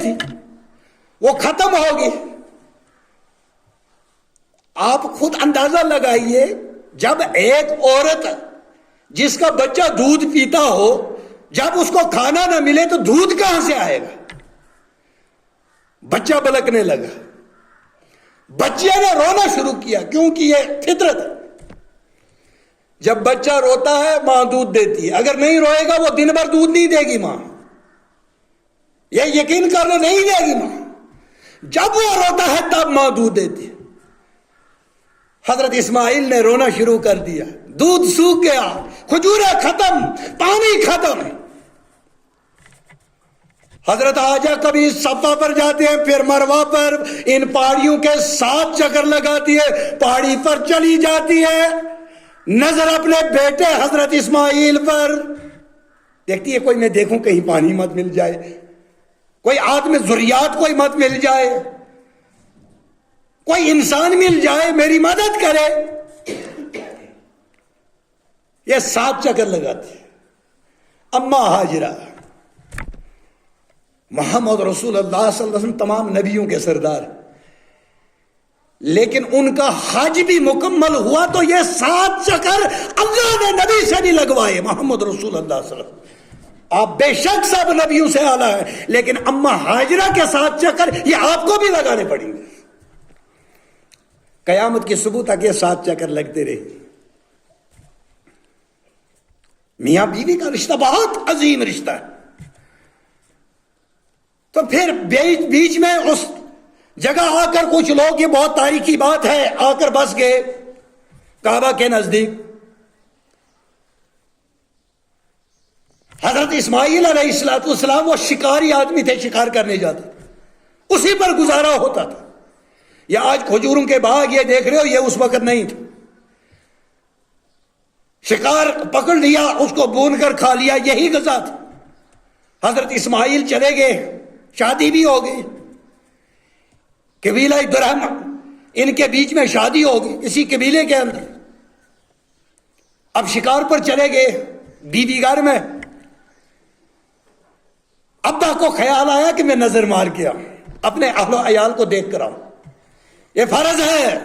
تھی وہ ختم ہوگی. آپ خود اندازہ لگائیے، جب ایک عورت جس کا بچہ دودھ پیتا ہو، جب اس کو کھانا نہ ملے تو دودھ کہاں سے آئے گا؟ بچہ بلکنے لگا، بچے نے رونا شروع کیا، کیونکہ یہ فطرت ہے. جب بچہ روتا ہے ماں دودھ دیتی ہے، اگر نہیں روئے گا وہ دن بھر دودھ نہیں دے گی ماں، یہ یقین کر لو، نہیں دے گی ماں. جب وہ روتا ہے تب ماں دودھ دیتی ہے. حضرت اسماعیل نے رونا شروع کر دیا، دودھ سوکھ گیا، کھجوریں ختم، پانی ختم. حضرت حاجہ کبھی صفا پر جاتے ہیں، پھر مروہ پر، ان پہاڑیوں کے 7 چکر لگاتی ہے، پہاڑی پر چلی جاتی ہے، نظر اپنے بیٹے حضرت اسماعیل پر دیکھتی ہے، کوئی میں دیکھوں کہیں پانی مت مل جائے، کوئی آدمی ذریات کوئی مت مل جائے، کوئی انسان مل جائے میری مدد کرے. یہ 7 چکر لگاتی ہے. اما ہاجرہ، محمد رسول اللہ صلی اللہ علیہ وسلم تمام نبیوں کے سردار، لیکن ان کا حج بھی مکمل ہوا تو یہ 7 چکر اللہ نے نبی سے نہیں لگوائے، محمد رسول اللہ صلی اللہ علیہ وسلم. آپ بے شک سب نبیوں سے اعلیٰ ہیں، لیکن اما ہاجرہ کے 7 چکر یہ آپ کو بھی لگانے پڑیں گے. قیامت کی صبح تک یہ 7 چکر لگتے رہے. میاں بیوی کا رشتہ بہت عظیم رشتہ ہے. تو پھر بیچ میں اس جگہ آ کر کچھ لوگ، یہ بہت تاریخی بات ہے، آ کر بس گئے کعبہ کے نزدیک. حضرت اسماعیل علیہ السلام وہ شکاری آدمی تھے، شکار کرنے جاتے، اسی پر گزارا ہوتا تھا. یا آج کھجوروں کے باغ یہ دیکھ رہے ہو، یہ اس وقت نہیں تھا. شکار پکڑ لیا، اس کو بھون کر کھا لیا، یہی غذا تھا. حضرت اسماعیل چلے گئے، شادی بھی ہو گئی، قبیلہ درہم ان کے بیچ میں شادی ہو گئی اسی قبیلے کے اندر. اب شکار پر چلے گئے بیوی گھر میں. ابا کو خیال آیا کہ میں نظر مار کے آؤں، اپنے اہل و عیال کو دیکھ کر آؤں، یہ فرض ہے.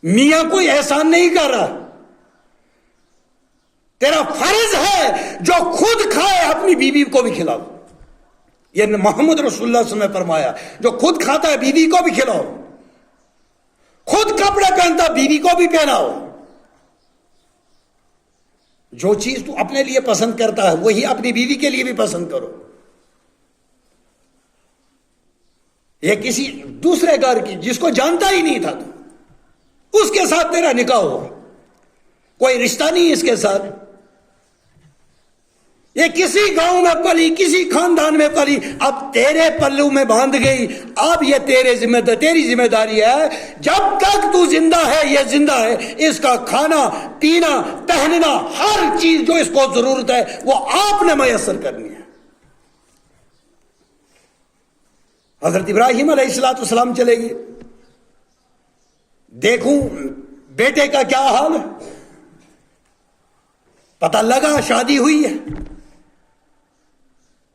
میاں کوئی احسان نہیں کر رہا، تیرا فرض ہے جو خود کھائے اپنی بیوی کو بھی کھلاؤ. یہ محمد رسول اللہ صلی اللہ علیہ وسلم نے فرمایا، جو خود کھاتا ہے بیوی کو بھی کھلاؤ، خود کپڑے پہنتا بیوی کو بھی پہناؤ. جو چیز تو اپنے لیے پسند کرتا ہے وہی اپنی بیوی کے لیے بھی پسند کرو. یہ کسی دوسرے گھر کی جس کو جانتا ہی نہیں تھا تو اس کے ساتھ تیرا نکاح ہوا، کوئی رشتہ نہیں اس کے ساتھ. یہ کسی گاؤں میں پلی، کسی خاندان میں پلی، اب تیرے پلو میں باندھ گئی. اب یہ تیری ذمہ داری ہے، جب تک تو زندہ ہے یہ زندہ ہے، اس کا کھانا پینا پہننا ہر چیز جو اس کو ضرورت ہے وہ آپ نے میسر کرنی ہے. حضرت ابراہیم علیہ السلام چلے گئے، دیکھوں بیٹے کا کیا حال ہے. پتہ لگا شادی ہوئی ہے.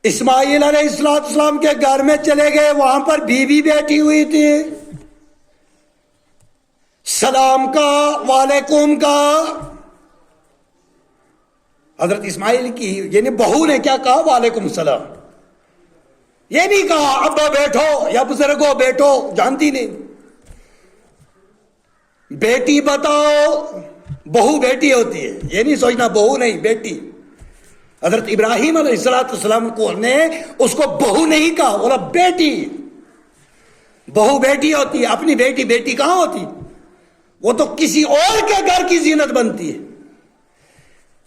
اسماعیل علیہ السلام کے گھر میں چلے گئے، وہاں پر بیوی بیٹھی ہوئی تھی. سلام کا، وعلیکم کا. حضرت اسماعیل کی یعنی بہو نے کیا کہا؟ وعلیکم السلام. یہ نہیں کہا ابا بیٹھو یا بزرگو بیٹھو، جانتی نہیں. بیٹی بتاؤ، بہو بیٹی ہوتی ہے، یہ نہیں سوچنا بہو نہیں بیٹی. حضرت ابراہیم علیہ السلام کو نے اس کو بہو نہیں کہا، بولا بیٹی. بہو بیٹی ہوتی ہے، اپنی بیٹی بیٹی کہاں ہوتی؟ وہ تو کسی اور کے گھر کی زینت بنتی ہے.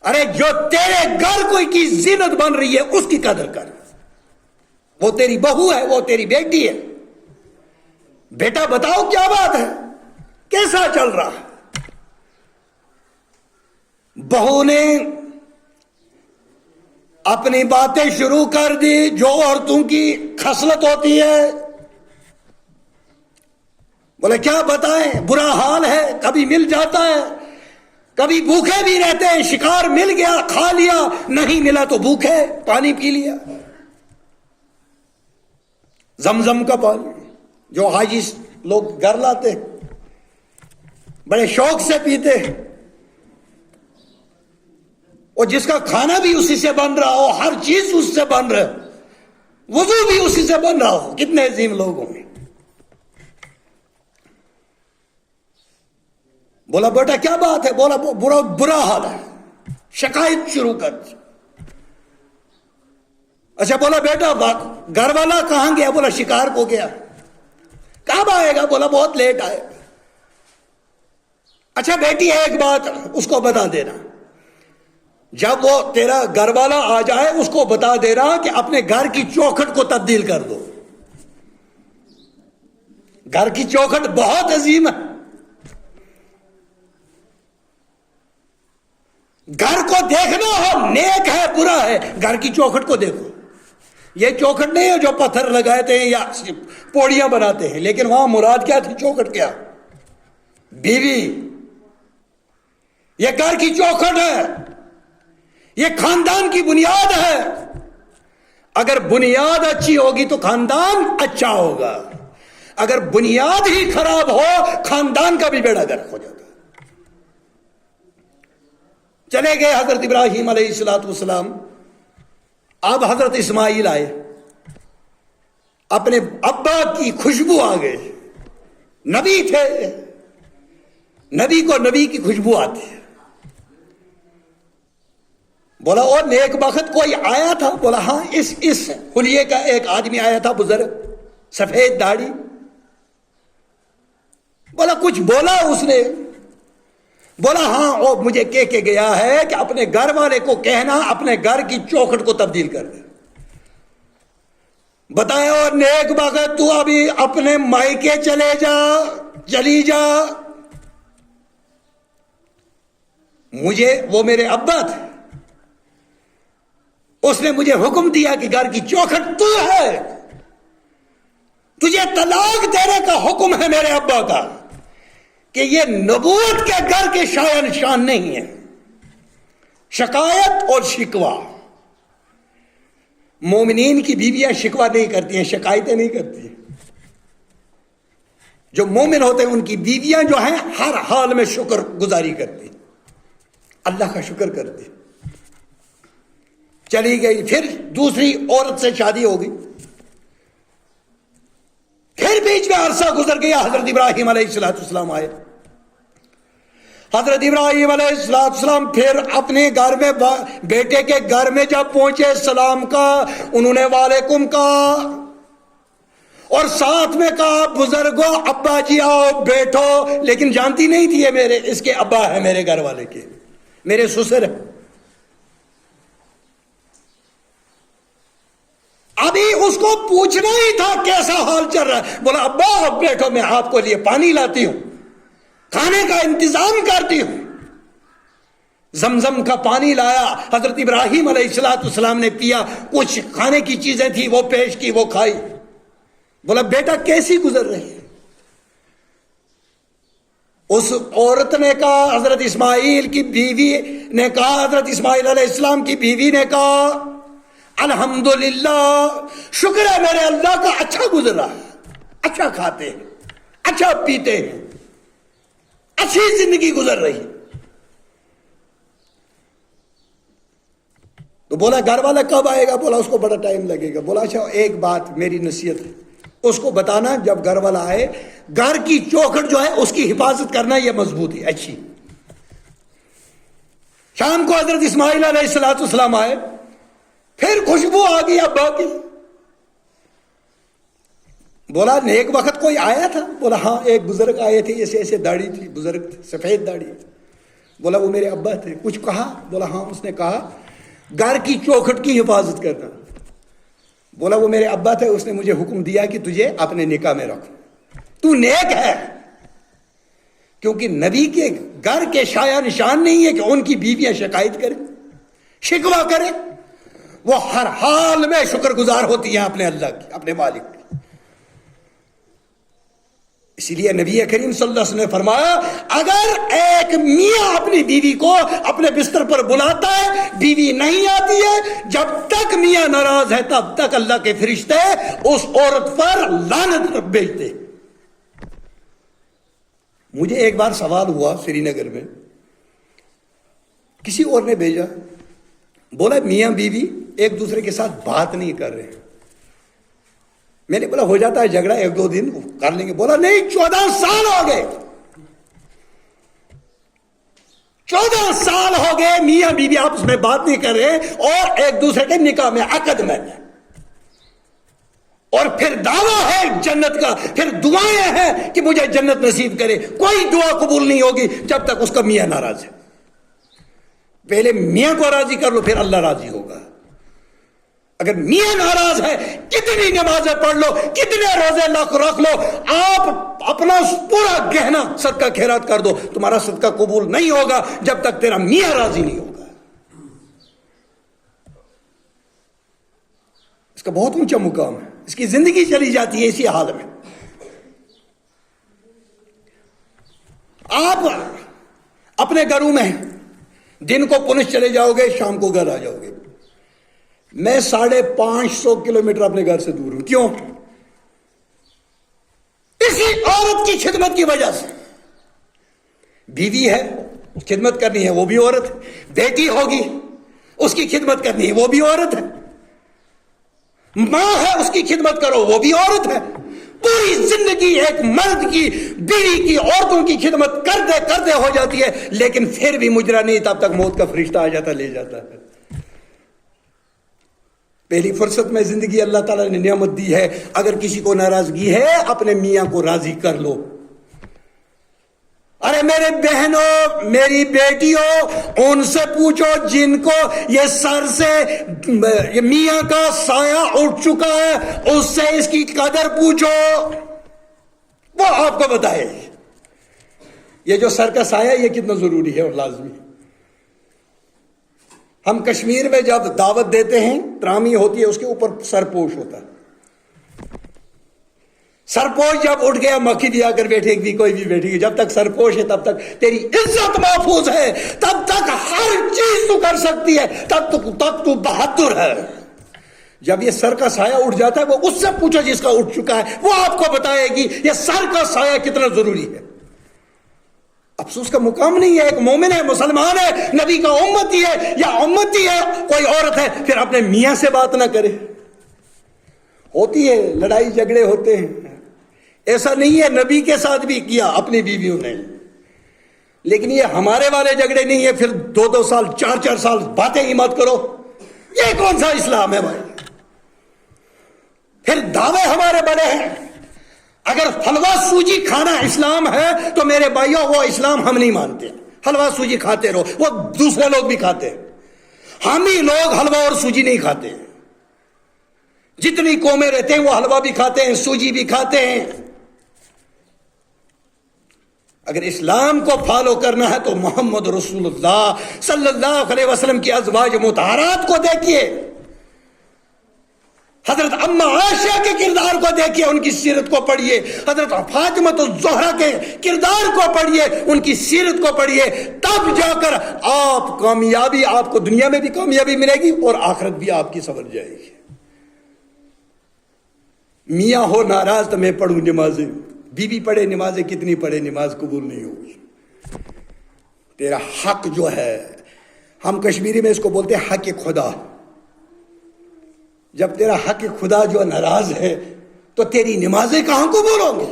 ارے جو تیرے گھر کوئی کی زینت بن رہی ہے اس کی قدر کر، وہ تیری بہو ہے، وہ تیری بیٹی ہے. بیٹا بتاؤ کیا بات ہے، کیسا چل رہا ہے؟ بہو نے اپنی باتیں شروع کر دی، جو عورتوں کی خصلت ہوتی ہے. بولے کیا بتائیں، برا حال ہے، کبھی مل جاتا ہے، کبھی بھوکے بھی رہتے ہیں. شکار مل گیا، کھا لیا، نہیں ملا تو بھوکے پانی پی لیا. زمزم کا پانی جو حاجی لوگ گھر لاتے بڑے شوق سے پیتے، اور جس کا کھانا بھی اسی سے بن رہا ہو، ہر چیز اس سے بن رہا ہو، وضو بھی اسی سے بن رہا ہو، کتنے عظیم لوگ ہوں گے۔ بولا بیٹا کیا بات ہے؟ بولا برا حال ہے، شکایت شروع کر دی۔ اچھا بولا بیٹا گھر والا کہاں گیا؟ بولا شکار کو گیا۔ کب آئے گا؟ بولا بہت لیٹ آئے گا۔ اچھا بیٹی ایک بات اس کو بتا دینا، جب وہ تیرا گھر والا آ جائے اس کو بتا دینا کہ اپنے گھر کی چوکھٹ کو تبدیل کر دو۔ گھر کی چوکھٹ بہت عظیم ہے، گھر کو دیکھنا ہو نیک ہے برا ہے، گھر کی چوکھٹ کو دیکھو۔ یہ چوکھٹ نہیں ہے جو پتھر لگاتے ہیں یا پوڑیاں بناتے ہیں، لیکن وہاں مراد کیا تھی؟ چوکھٹ کیا؟ بیوی۔ یہ گھر کی چوکھٹ ہے، یہ خاندان کی بنیاد ہے۔ اگر بنیاد اچھی ہوگی تو خاندان اچھا ہوگا، اگر بنیاد ہی خراب ہو خاندان کا بھی بیڑا گرک ہو جاتا۔ چلے گئے حضرت ابراہیم علیہ السلام۔ اب حضرت اسماعیل آئے، اپنے ابا کی خوشبو آ گئے، نبی تھے، نبی کو نبی کی خوشبو آتی ہے۔ بولا اور نیک بخت کوئی آیا تھا؟ بولا ہاں، اس حلیے کا ایک آدمی آیا تھا، بزرگ، سفید داڑھی۔ بولا کچھ بولا اس نے؟ بولا ہاں، وہ مجھے کہہ کے گیا ہے کہ اپنے گھر والے کو کہنا اپنے گھر کی چوکھٹ کو تبدیل کر دے۔ بتایا اور نیک بخت تو ابھی اپنے مائکے چلے جا، چلی جا، مجھے وہ میرے ابا تھے، اس نے مجھے حکم دیا کہ گھر کی چوکھٹ تو ہے، تجھے طلاق دینے کا حکم ہے میرے ابا کا، کہ یہ نبوت کے گھر کے شایان شان نہیں ہے۔ شکایت اور شکوہ، مومنین کی بیویاں شکوہ نہیں کرتی ہیں، شکایتیں نہیں کرتی ہیں۔ جو مومن ہوتے ہیں ان کی بیویاں جو ہیں ہر حال میں شکر گزاری کرتی، اللہ کا شکر کرتی۔ چلی گئی، پھر دوسری عورت سے شادی ہو گئی، پھر بیچ میں عرصہ گزر گیا، حضرت ابراہیم علیہ السلام آئے۔ حضرت ابراہیم علیہ السلام پھر اپنے گھر میں بیٹے کے گھر میں جب پہنچے، سلام کا انہوں نے وعلیکم کہا، اور ساتھ میں کہا بزرگوں ابا جی آؤ بیٹھو، لیکن جانتی نہیں تھی یہ میرے اس کے ابا ہے، میرے گھر والے کے، میرے سسر ہے۔ ابھی اس کو پوچھنا ہی تھا کیسا حال چل رہا ہے۔ بولا ابا اب بیٹھو، میں آپ کو لیے پانی لاتی ہوں، کھانے کا انتظام کرتی ہوں۔ زمزم کا پانی لایا، حضرت ابراہیم علیہ السلام نے پیا، کچھ کھانے کی چیزیں تھی وہ پیش کی، وہ کھائی۔ بولا بیٹا کیسی گزر رہی ہے؟ اس عورت نے کہا، حضرت اسماعیل کی بیوی نے کہا، حضرت اسماعیل علیہ السلام کی بیوی نے کہا الحمدللہ، شکر ہے میرے اللہ کا، اچھا گزر رہا ہے، اچھا کھاتے ہیں، اچھا پیتے ہیں، اچھی زندگی گزر رہی ہے۔ تو بولا گھر والا کب آئے گا؟ بولا اس کو بڑا ٹائم لگے گا۔ بولا اچھا ایک بات میری نصیحت ہے، اس کو بتانا جب گھر والا آئے، گھر کی چوکھٹ جو ہے اس کی حفاظت کرنا، یہ مضبوطی اچھی۔ شام کو حضرت اسماعیل علیہ السلام آئے، پھر خوشبو آ گئی ابا کی۔ بولا نیک وقت کوئی آیا تھا؟ بولا ہاں ایک بزرگ آئے تھے، ایسے ایسے داڑھی تھی، بزرگ تھے، سفید داڑھی۔ بولا وہ میرے ابا تھے، کچھ کہا؟ بولا ہاں، اس نے کہا گھر کی چوکھٹ کی حفاظت کرنا۔ بولا وہ میرے ابا تھے، اس نے مجھے حکم دیا کہ تجھے اپنے نکاح میں رکھو، تو نیک ہے۔ کیونکہ نبی کے گھر کے شایع نشان نہیں ہے کہ ان کی بیویاں شکایت کریں، شکوہ کریں، وہ ہر حال میں شکر گزار ہوتی ہیں اپنے اللہ کی، اپنے مالک کی۔ اسی لیے نبی کریم صلی اللہ علیہ وسلم نے فرمایا اگر ایک میاں اپنی بیوی کو اپنے بستر پر بلاتا ہے، بیوی نہیں آتی ہے، جب تک میاں ناراض ہے تب تک اللہ کے فرشتے اس عورت پر لعنت بھیجتے۔ مجھے ایک بار سوال ہوا سری نگر میں، کسی اور نے بھیجا، بولا میاں بیوی ایک دوسرے کے ساتھ بات نہیں کر رہے۔ میں نے بولا ہو جاتا ہے جھگڑا، ایک دو دن کر لیں گے۔ بولا نہیں، 14 سال ہو گئے، 14 سال ہو گئے میاں بیوی آپس میں بات نہیں کر رہے اور ایک دوسرے کے نکاح میں، عقد میں، اور پھر دعویٰ ہے جنت کا، پھر دعائیں ہیں کہ مجھے جنت نصیب کرے۔ کوئی دعا قبول نہیں ہوگی جب تک اس کا میاں ناراض ہے۔ پہلے میاں کو راضی کر لو، پھر اللہ راضی ہوگا۔ اگر میاں ناراض ہے، کتنی نمازیں پڑھ لو، کتنے روزے رکھ لو، آپ اپنا پورا گہنا صدقہ خیرات کر دو، تمہارا صدقہ قبول نہیں ہوگا جب تک تیرا میاں راضی نہیں ہوگا۔ اس کا بہت اونچا مقام ہے، اس کی زندگی چلی جاتی ہے اسی حال میں۔ آپ اپنے گھروں میں دن کو پونچھ چلے جاؤ گے، شام کو گھر آ جاؤ گے۔ میں 550 کلومیٹر اپنے گھر سے دور ہوں، کیوں؟ اسی عورت کی خدمت کی وجہ سے۔ بیوی ہے، خدمت کرنی ہے، وہ بھی عورت ہے۔ بیٹی ہوگی، اس کی خدمت کرنی ہے، وہ بھی عورت ہے۔ ماں ہے، اس کی خدمت کرو، وہ بھی عورت ہے۔ پوری زندگی ایک مرد کی، بیوی کی، عورتوں کی خدمت کرتے ہو جاتی ہے، لیکن پھر بھی مجرا نہیں، تب تک موت کا فرشتہ آ جاتا، لے جاتا ہے۔ پہلی فرصت میں زندگی اللہ تعالیٰ نے نعمت دی ہے، اگر کسی کو ناراضگی ہے اپنے میاں کو راضی کر لو۔ ارے میرے بہنوں، میری بیٹیوں، ان سے پوچھو جن کو یہ سر سے یہ میاں کا سایہ اٹھ چکا ہے، اس سے اس کی قدر پوچھو، وہ آپ کو بتائے یہ جو سر کا سایہ یہ کتنا ضروری ہے اور لازمی۔ ہم کشمیر میں جب دعوت دیتے ہیں، ترامی ہوتی ہے، اس کے اوپر سرپوش ہوتا ہے۔ سرپوش جب اٹھ گیا، مکھی بھی آ کر بیٹھے گی، کوئی بھی بیٹھے گی، جب تک سرپوش ہے تب تک تیری عزت محفوظ ہے، تب تک ہر چیز تو کر سکتی ہے، تب تو بہادر ہے۔ جب یہ سر کا سایہ اٹھ جاتا ہے، وہ اس سے پوچھو جس کا اٹھ چکا ہے، وہ آپ کو بتائے گی یہ سر کا سایہ کتنا ضروری ہے۔ افسوس کا مقام نہیں ہے، ایک مومن ہے، مسلمان ہے، نبی کا امتی ہے یا امتی ہے، کوئی عورت ہے، پھر اپنے میاں سے بات نہ کرے۔ ہوتی ہے، لڑائی جھگڑے ہوتے ہیں، ایسا نہیں ہے، نبی کے ساتھ بھی کیا اپنی بیویوں نے، لیکن یہ ہمارے والے جھگڑے نہیں ہے، پھر 2 سال 4 سال باتیں ہی مت کرو، یہ کون سا اسلام ہے بھائی؟ پھر دعوے ہمارے بڑے ہیں۔ اگر حلوہ سوجی کھانا اسلام ہے تو میرے بھائیوں وہ اسلام ہم نہیں مانتے۔ حلوہ سوجی کھاتے رہو، وہ دوسرے لوگ بھی کھاتے ہیں، ہم ہی لوگ حلوہ اور سوجی نہیں کھاتے۔ جتنی قومیں رہتے ہیں وہ حلوہ بھی کھاتے ہیں، سوجی بھی کھاتے ہیں۔ اگر اسلام کو فالو کرنا ہے تو محمد رسول اللہ صلی اللہ علیہ وسلم کی ازواج مطہرات کو دیکھیے، حضرت اماں عائشہ کے کردار کو دیکھیے، ان کی سیرت کو پڑھیے، حضرت فاطمہ الزہرا کے کردار کو پڑھیے، ان کی سیرت کو پڑھیے، تب جا کر آپ کامیابی، آپ کو دنیا میں بھی کامیابی ملے گی اور آخرت بھی آپ کی سنور جائے گی۔ میاں ہو ناراض تو میں پڑھوں نمازیں، بیوی پڑھے نمازیں، کتنی پڑھے نماز قبول نہیں ہوگی۔ تیرا حق جو ہے، ہم کشمیری میں اس کو بولتے ہیں حق خدا، جب تیرا حق خدا جو ناراض ہے تو تیری نمازیں کہاں قبول ہوں گی؟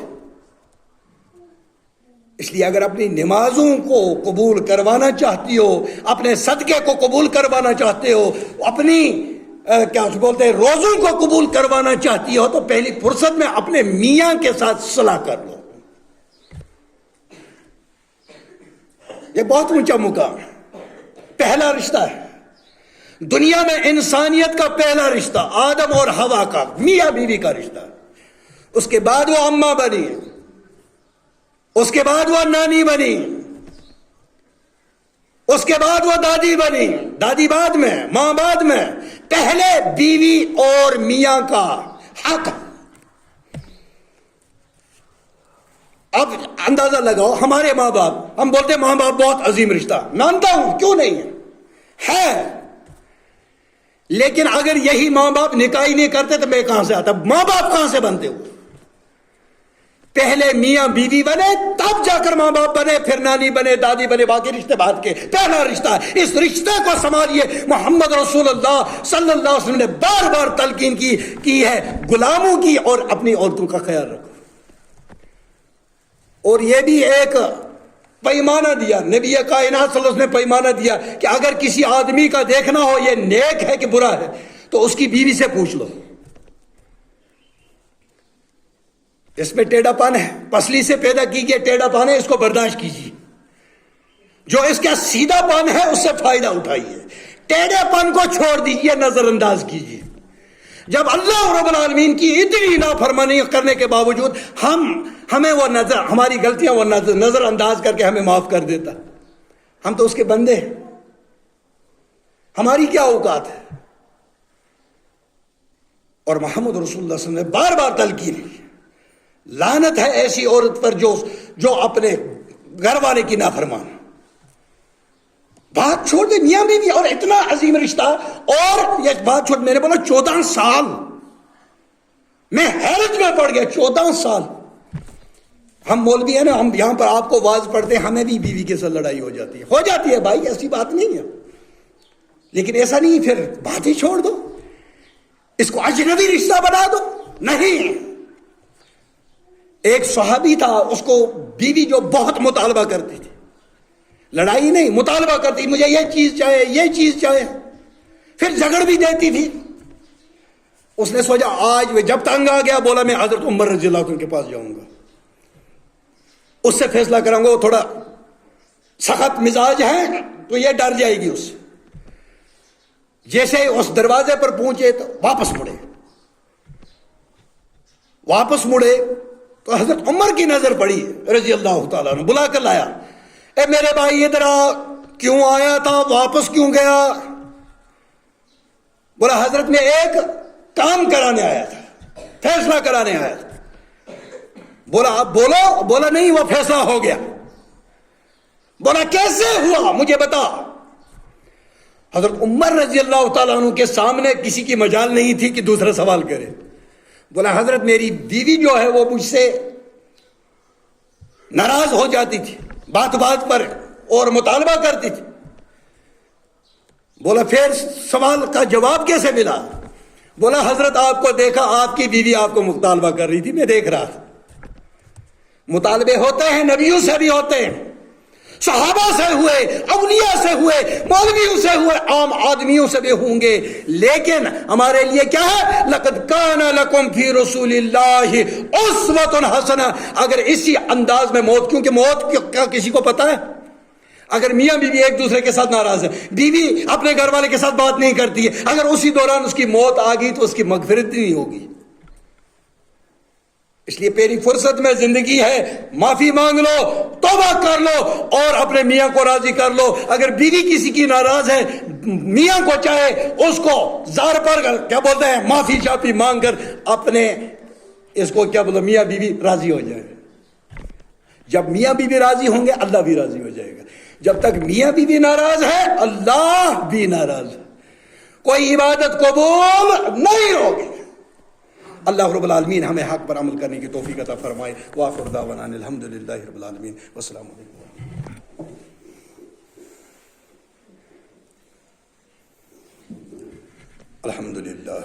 اس لیے اگر اپنی نمازوں کو قبول کروانا چاہتی ہو، اپنے صدقے کو قبول کروانا چاہتے ہو، اپنی کیا بولتے ہیں روزوں کو قبول کروانا چاہتی ہو، تو پہلی فرصت میں اپنے میاں کے ساتھ صلح کر لو۔ یہ بہت اونچا مقام ہے، پہلا رشتہ ہے دنیا میں، انسانیت کا پہلا رشتہ آدم اور حوا کا، میاں بیوی کا رشتہ۔ اس کے بعد وہ اماں بنی، اس کے بعد وہ نانی بنی، اس کے بعد وہ دادی بنی، دادی بعد میں، ماں بعد میں، پہلے بیوی اور میاں کا حق۔ اندازہ لگاؤ ہمارے ماں باپ، ہم بولتے ماں باپ بہت عظیم رشتہ، مانتا ہوں کیوں نہیں ہے، لیکن اگر یہی ماں باپ نکاح ہی نہیں کرتے تو میں کہاں سے آتا؟ ماں باپ کہاں سے بنتے ہو؟ پہلے میاں بیوی بنے تب جا کر ماں باپ بنے، پھر نانی بنے، دادی بنے، باقی رشتے بعد کے، پہلا رشتہ ہے، اس رشتے کو سنبھالیے۔ محمد رسول اللہ صلی اللہ علیہ وسلم نے بار بار تلقین کی ہے غلاموں کی، اور اپنی عورتوں کا خیال رکھو۔ اور یہ بھی ایک پیمانہ دیا نبی کائنات صلی اللہ علیہ وسلم نے، پیمانہ دیا کہ اگر کسی آدمی کا دیکھنا ہو یہ نیک ہے کہ برا ہے تو اس کی بیوی سے پوچھ لو، اس میں ٹیڑھا پن ہے، پسلی سے پیدا کی گئی ٹیڑھا پن ہے، اس کو برداشت کیجیے، جو اس کا سیدھا پن ہے اس سے فائدہ اٹھائیے، ٹیڑھے پن کو چھوڑ دیجیے، نظر انداز کیجیے۔ جب اللہ رب العالمین کی اتنی نافرمانی کرنے کے باوجود ہمیں وہ نظر، ہماری غلطیاں وہ نظر انداز کر کے ہمیں معاف کر دیتا، ہم تو اس کے بندے ہیں، ہماری کیا اوقات ہے؟ اور محمد رسول اللہ صلی اللہ علیہ وسلم نے بار بار تلقین کی، لعنت ہے ایسی عورت پر جو اپنے گھر والے کی نافرمان۔ بات چھوڑ دے میاں بیوی اور اتنا عظیم رشتہ، اور یہ بات چھوڑ، میں نے بولا 14 سال، میں حیرت میں پڑ گیا، 14 سال۔ ہم مولوی ہیں نا، ہم یہاں پر آپ کو واز پڑھتے ہیں، ہمیں بھی بیوی کے ساتھ لڑائی ہو جاتی ہے بھائی، ایسی بات نہیں ہے، لیکن ایسا نہیں پھر بات ہی چھوڑ دو، اس کو اجنبی رشتہ بنا دو، نہیں۔ ایک صحابی تھا، اس کو بیوی جو بہت مطالبہ کرتی تھی، لڑائی نہیں، مطالبہ کرتی، مجھے یہ چیز چاہیے، یہ چیز چاہیے، پھر جھگڑ بھی دیتی تھی۔ اس نے سوچا آج جب تنگ آ گیا، بولا میں حضرت عمر رضی اللہ عنہ کے پاس جاؤں گا، اس سے فیصلہ کروں گا، وہ تھوڑا سخت مزاج ہے تو یہ ڈر جائے گی اس سے۔ جیسے اس دروازے پر پہنچے تو واپس مڑے تو حضرت عمر کی نظر پڑی رضی اللہ تعالیٰ عنہ، بلا کر لایا، اے میرے بھائی ادھر آ، کیوں آیا تھا، واپس کیوں گیا؟ بولا حضرت میں ایک کام کرانے آیا تھا، فیصلہ کرانے آیا تھا۔ بولا اب بولو، بولا نہیں وہ فیصلہ ہو گیا۔ بولا کیسے ہوا مجھے بتا۔ حضرت عمر رضی اللہ تعالیٰ عنہ کے سامنے کسی کی مجال نہیں تھی کہ دوسرا سوال کرے۔ بولا حضرت میری بیوی جو ہے وہ مجھ سے ناراض ہو جاتی تھی بات بات پر اور مطالبہ کرتی تھی۔ بولا پھر سوال کا جواب کیسے ملا؟ بولا حضرت آپ کو دیکھا، آپ کی بیوی آپ کو مطالبہ کر رہی تھی، میں دیکھ رہا تھا۔ مطالبے ہوتے ہیں، نبیوں سے بھی ہوتے ہیں، صحابہ سے ہوئے، اولیاء سے ہوئے، مولویوں سے ہوئے، عام آدمیوں سے بھی ہوں گے، لیکن ہمارے لیے کیا ہے؟ لقد کان لکم فی رسول اللہ اسوۃ حسنہ۔ اگر اسی انداز میں موت، کیونکہ موت کیا کسی کو پتا ہے؟ اگر میاں بیوی ایک دوسرے کے ساتھ ناراض ہے، بیوی اپنے گھر والے کے ساتھ بات نہیں کرتی ہے، اگر اسی دوران اس کی موت آ گئی تو اس کی مغفرت نہیں ہوگی۔ اس لیے پہلی فرصت میں زندگی ہے، معافی مانگ لو، توبہ کر لو اور اپنے میاں کو راضی کر لو۔ اگر بیوی کسی کی ناراض ہے، میاں کو چاہے اس کو زار پر کیا بولتے ہیں، معافی شافی مانگ کر اپنے اس کو کیا بولتے، میاں بیوی راضی ہو جائے گا۔ جب میاں بیوی راضی ہوں گے اللہ بھی راضی ہو جائے گا۔ جب تک میاں بیوی ناراض ہے اللہ بھی ناراض ہے، کوئی عبادت قبول نہیں ہوگی۔ اللہ رب العالمین ہمیں حق پر عمل کرنے کی توفیق عطا فرمائے۔ وآخر دعوانا الحمدللہ رب العالمین، والسلام علیکم۔ الحمدللہ۔